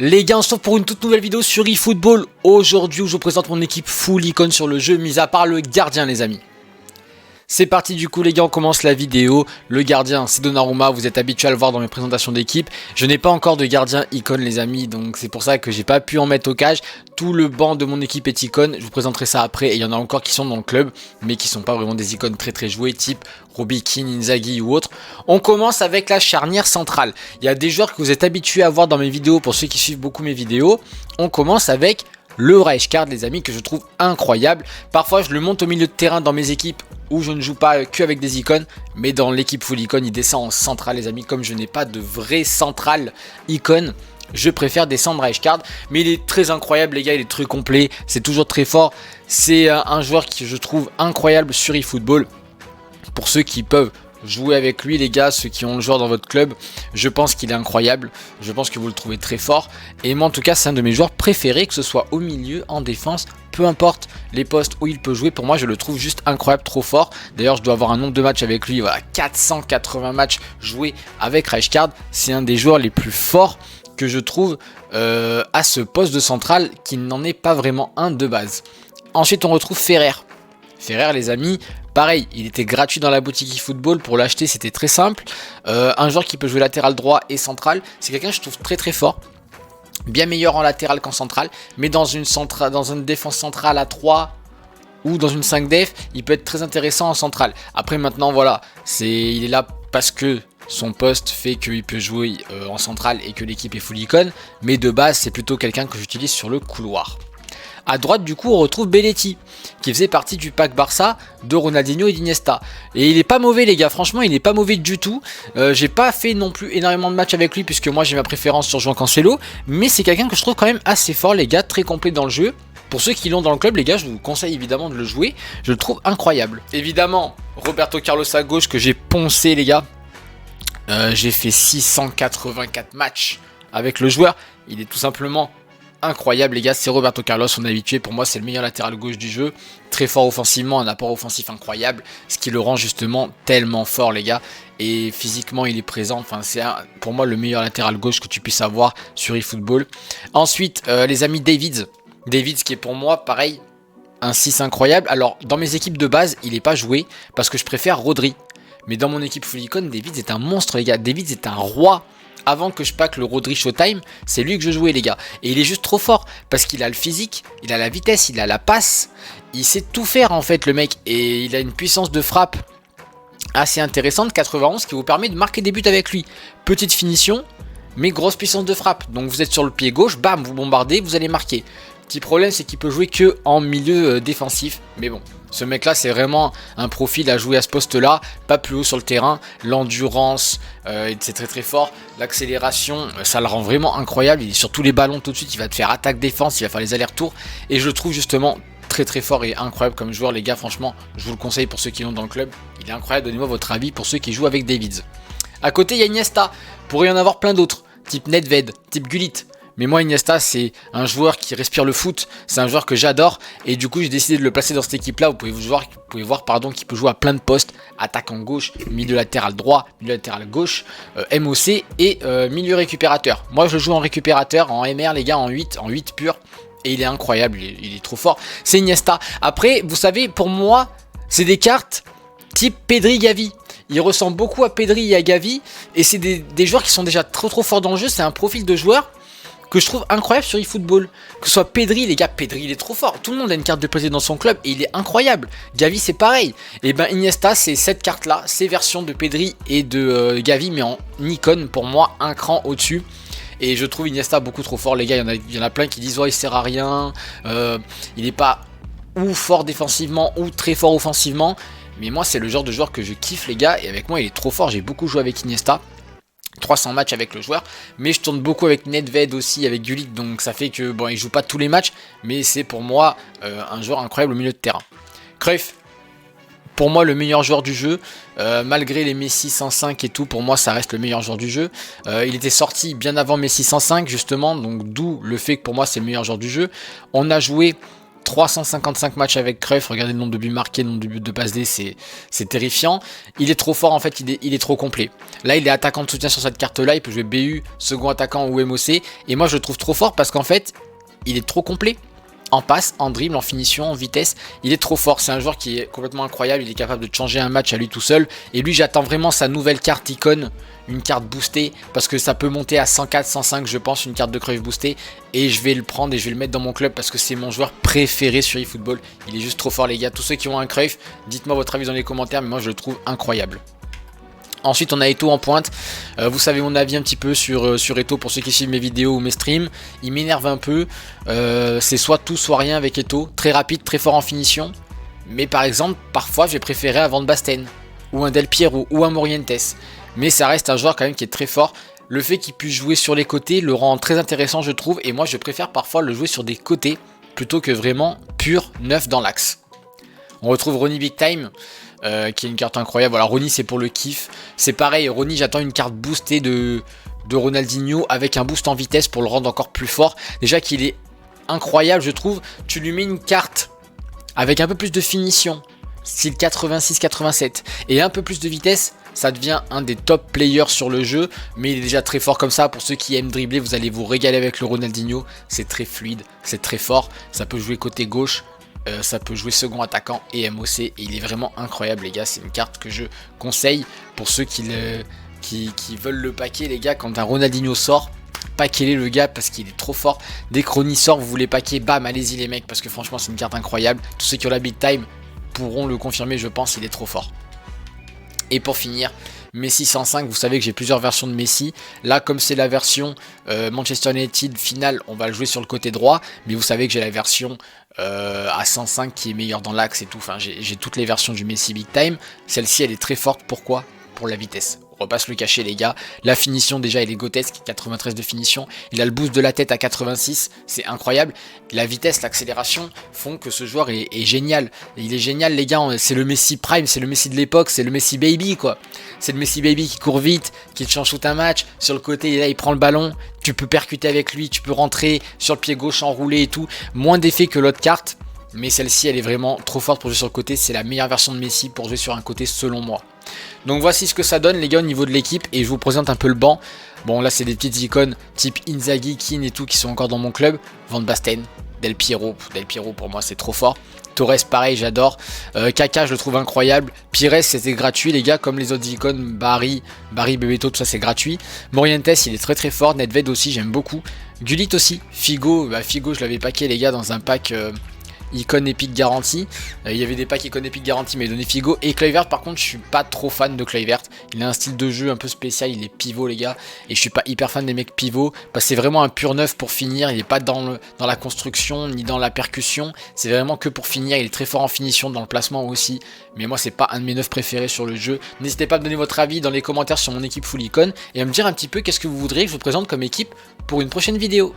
Les gars, on se retrouve pour une toute nouvelle vidéo sur eFootball. Aujourd'hui, où je vous présente mon équipe full icône sur le jeu, mis à part le gardien, les amis. C'est parti du coup les gars, on commence la vidéo. Le gardien c'est Donnarumma, vous êtes habitués à le voir dans mes présentations d'équipe. Je n'ai pas encore de gardien icône les amis, donc c'est pour ça que j'ai pas pu en mettre au cage. Tout le banc de mon équipe est icône, je vous présenterai ça après. Et il y en a encore qui sont dans le club, mais qui sont pas vraiment des icônes très jouées, type Robbie Keane, Inzaghi ou autre. On commence avec la charnière centrale. Il y a des joueurs que vous êtes habitués à voir dans mes vidéos, pour ceux qui suivent beaucoup mes vidéos. On commence avec le Rijkaard les amis, que je trouve incroyable. Parfois je le monte au milieu de terrain dans mes équipes où je ne joue pas que avec des icônes, mais dans l'équipe full icône il descend en centrale les amis. Comme je n'ai pas de vraie centrale icône, je préfère descendre Rijkaard. Mais il est très incroyable les gars, il est très complet, c'est toujours très fort. C'est un joueur qui je trouve incroyable sur eFootball. Pour ceux qui peuvent jouer avec lui les gars, ceux qui ont le joueur dans votre club, je pense qu'il est incroyable, je pense que vous le trouvez très fort. Et moi en tout cas c'est un de mes joueurs préférés, que ce soit au milieu, en défense, peu importe les postes où il peut jouer, pour moi je le trouve juste incroyable, trop fort. D'ailleurs je dois avoir un nombre de matchs avec lui, voilà, 480 matchs joués avec Rijkaard. C'est un des joueurs les plus forts que je trouve à ce poste de central, qui n'en est pas vraiment un de base. Ensuite on retrouve Ferrer les amis, pareil, il était gratuit dans la boutique eFootball. Pour l'acheter c'était très simple. Un joueur qui peut jouer latéral droit et central, c'est quelqu'un que je trouve très fort. Bien meilleur en latéral qu'en central, mais dans une défense centrale à 3 ou dans une 5 def, il peut être très intéressant en centrale. Après maintenant voilà, il est là parce que son poste fait qu'il peut jouer en centrale et que l'équipe est full icône, mais de base c'est plutôt quelqu'un que j'utilise sur le couloir. À droite du coup on retrouve Belletti, qui faisait partie du pack Barça de Ronaldinho et d'Iniesta. Et il est pas mauvais les gars, franchement il est pas mauvais du tout. J'ai pas fait non plus énormément de matchs avec lui, puisque moi j'ai ma préférence sur João Cancelo. Mais c'est quelqu'un que je trouve quand même assez fort les gars, très complet dans le jeu. Pour ceux qui l'ont dans le club les gars, je vous conseille évidemment de le jouer, je le trouve incroyable. Évidemment Roberto Carlos à gauche, que j'ai poncé les gars. J'ai fait 684 matchs avec le joueur, il est tout simplement incroyable les gars, c'est Roberto Carlos, on est habitué, pour moi c'est le meilleur latéral gauche du jeu, très fort offensivement, un apport offensif incroyable, ce qui le rend justement tellement fort les gars, et physiquement il est présent, enfin c'est pour moi le meilleur latéral gauche que tu puisses avoir sur eFootball. Ensuite les amis, Davids qui est pour moi pareil, un 6 incroyable. Alors dans mes équipes de base il n'est pas joué, parce que je préfère Rodri, mais dans mon équipe full icône, Davids est un monstre les gars, Davids est un roi. Avant que je pack le Rodri Showtime, c'est lui que je jouais les gars. Et il est juste trop fort, parce qu'il a le physique, il a la vitesse, il a la passe. Il sait tout faire en fait le mec. Et il a une puissance de frappe assez intéressante, 91, qui vous permet de marquer des buts avec lui. Petite finition, mais grosse puissance de frappe. Donc vous êtes sur le pied gauche, bam, vous bombardez, vous allez marquer. Petit problème, c'est qu'il peut jouer que en milieu défensif. Mais bon, ce mec là c'est vraiment un profil à jouer à ce poste là, pas plus haut sur le terrain. L'endurance, c'est très fort. L'accélération, ça le rend vraiment incroyable. Il est sur tous les ballons tout de suite, il va te faire attaque-défense, il va faire les allers-retours. Et je le trouve justement très fort et incroyable comme joueur les gars. Franchement je vous le conseille pour ceux qui l'ont dans le club, il est incroyable. Donnez-moi votre avis pour ceux qui jouent avec Davids. À côté il y a Iniesta, pourrait y en avoir plein d'autres, type Nedved, type Gullit. Mais moi Iniesta c'est un joueur qui respire le foot, c'est un joueur que j'adore, et du coup j'ai décidé de le placer dans cette équipe là. Vous pouvez voir qu'il peut jouer à plein de postes, attaquant gauche, milieu latéral droit, milieu latéral gauche, MOC et milieu récupérateur. Moi je joue en récupérateur, en MR les gars, en 8 pur, et il est incroyable, il est trop fort, c'est Iniesta. Après vous savez, pour moi c'est des cartes type Pedri, Gavi. Il ressemble beaucoup à Pedri et à Gavi, et c'est des joueurs qui sont déjà trop forts dans le jeu. C'est un profil de joueur que je trouve incroyable sur eFootball. Que ce soit Pedri, les gars, Pedri il est trop fort. Tout le monde a une carte de président dans son club et il est incroyable. Gavi c'est pareil. Et ben Iniesta c'est cette carte là, ces versions de Pedri et de Gavi, mais en icône, pour moi un cran au dessus. Et je trouve Iniesta beaucoup trop fort les gars. Il y en a plein qui disent oh il sert à rien, il est pas ou fort défensivement ou très fort offensivement. Mais moi c'est le genre de joueur que je kiffe les gars, et avec moi il est trop fort. J'ai beaucoup joué avec Iniesta, 300 matchs avec le joueur, mais je tourne beaucoup avec Nedved aussi, avec Gullit, donc ça fait que bon il joue pas tous les matchs, mais c'est pour moi un joueur incroyable au milieu de terrain. Cruyff, pour moi le meilleur joueur du jeu, malgré les Messi 105 et tout, pour moi ça reste le meilleur joueur du jeu. Il était sorti bien avant Messi 105 justement, donc d'où le fait que pour moi c'est le meilleur joueur du jeu. On a joué 355 matchs avec Cruyff, regardez le nombre de buts marqués, le nombre de buts de passes D, c'est terrifiant. Il est trop fort en fait, il est trop complet. Là il est attaquant de soutien sur cette carte là, il peut jouer BU, second attaquant ou MOC. Et moi je le trouve trop fort parce qu'en fait, il est trop complet. En passe, en dribble, en finition, en vitesse, il est trop fort. C'est un joueur qui est complètement incroyable, il est capable de changer un match à lui tout seul. Et lui j'attends vraiment sa nouvelle carte icône, une carte boostée, parce que ça peut monter à 104, 105 je pense, une carte de Cruyff boostée. Et je vais le prendre et je vais le mettre dans mon club parce que c'est mon joueur préféré sur eFootball. Il est juste trop fort les gars. Tous ceux qui ont un Cruyff, dites-moi votre avis dans les commentaires, mais moi je le trouve incroyable. Ensuite on a Eto'o en pointe, vous savez mon avis un petit peu sur Eto'o pour ceux qui suivent mes vidéos ou mes streams. Il m'énerve un peu, c'est soit tout soit rien avec Eto'o, très rapide, très fort en finition. Mais par exemple parfois j'ai préféré un Van Basten, ou un Del Piero, ou un Morientes. Mais ça reste un joueur quand même qui est très fort. Le fait qu'il puisse jouer sur les côtés le rend très intéressant je trouve. Et moi je préfère parfois le jouer sur des côtés, plutôt que vraiment pur neuf dans l'axe. On retrouve Ronny Big Time. Qui est une carte incroyable. Voilà, Ronny c'est pour le kiff. C'est pareil, Ronny j'attends une carte boostée de Ronaldinho avec un boost en vitesse pour le rendre encore plus fort. Déjà qu'il est incroyable je trouve. Tu lui mets une carte avec un peu plus de finition, style 86-87 et un peu plus de vitesse, ça devient un des top players sur le jeu. Mais il est déjà très fort comme ça. Pour ceux qui aiment dribbler, vous allez vous régaler avec le Ronaldinho. C'est très fluide, c'est très fort. Ça peut jouer côté gauche. Ça peut jouer second attaquant et MOC et il est vraiment incroyable les gars, c'est une carte que je conseille pour ceux qui veulent le paquer les gars. Quand un Ronaldinho sort, paquez-les le gars parce qu'il est trop fort. Dès que Ronny sort, vous voulez paquer, bam, allez-y les mecs parce que franchement c'est une carte incroyable. Tous ceux qui ont la big time pourront le confirmer je pense, il est trop fort. Et pour finir, Messi 105, vous savez que j'ai plusieurs versions de Messi. Là, comme c'est la version Manchester United finale, on va le jouer sur le côté droit. Mais vous savez que j'ai la version à 105 qui est meilleure dans l'axe et tout. Enfin, j'ai toutes les versions du Messi Big Time. Celle-ci, elle est très forte. Pourquoi ? Pour la vitesse. On va pas se le cacher les gars. La finition déjà elle est grotesque, 93 de finition. Il a le boost de la tête à 86, c'est incroyable. La vitesse, l'accélération font que ce joueur est génial. Il est génial les gars, c'est le Messi Prime, c'est le Messi de l'époque, c'est le Messi Baby quoi. C'est le Messi Baby qui court vite, qui te change tout un match. Sur le côté, là il prend le ballon, tu peux percuter avec lui, tu peux rentrer sur le pied gauche enroulé et tout. Moins d'effet que l'autre carte. Mais celle-ci elle est vraiment trop forte pour jouer sur le côté. C'est la meilleure version de Messi pour jouer sur un côté selon moi. Donc voici ce que ça donne les gars au niveau de l'équipe. Et je vous présente un peu le banc. Bon là c'est des petites icônes type Inzaghi, Keane et tout qui sont encore dans mon club. Van Basten, Del Piero pour moi c'est trop fort. Torres pareil j'adore. Kaka je le trouve incroyable. Pires c'était gratuit les gars comme les autres icônes. Barry, Bebeto tout ça c'est gratuit. Morientes il est très très fort. Nedved aussi j'aime beaucoup. Gullit aussi. Figo, Figo je l'avais packé les gars dans un pack... icône épique garantie. Il y avait des packs icône épique garantie mais il donnait Figo. Et Kluivert par contre je suis pas trop fan de Kluivert. Il a un style de jeu un peu spécial, il est pivot les gars. Et je suis pas hyper fan des mecs pivots. Parce que c'est vraiment un pur neuf pour finir. Il est pas dans la construction ni dans la percussion. C'est vraiment que pour finir. Il est très fort en finition, dans le placement aussi. Mais moi c'est pas un de mes neufs préférés sur le jeu. N'hésitez pas à me donner votre avis dans les commentaires sur mon équipe full icône. Et à me dire un petit peu qu'est-ce que vous voudriez que je vous présente comme équipe pour une prochaine vidéo.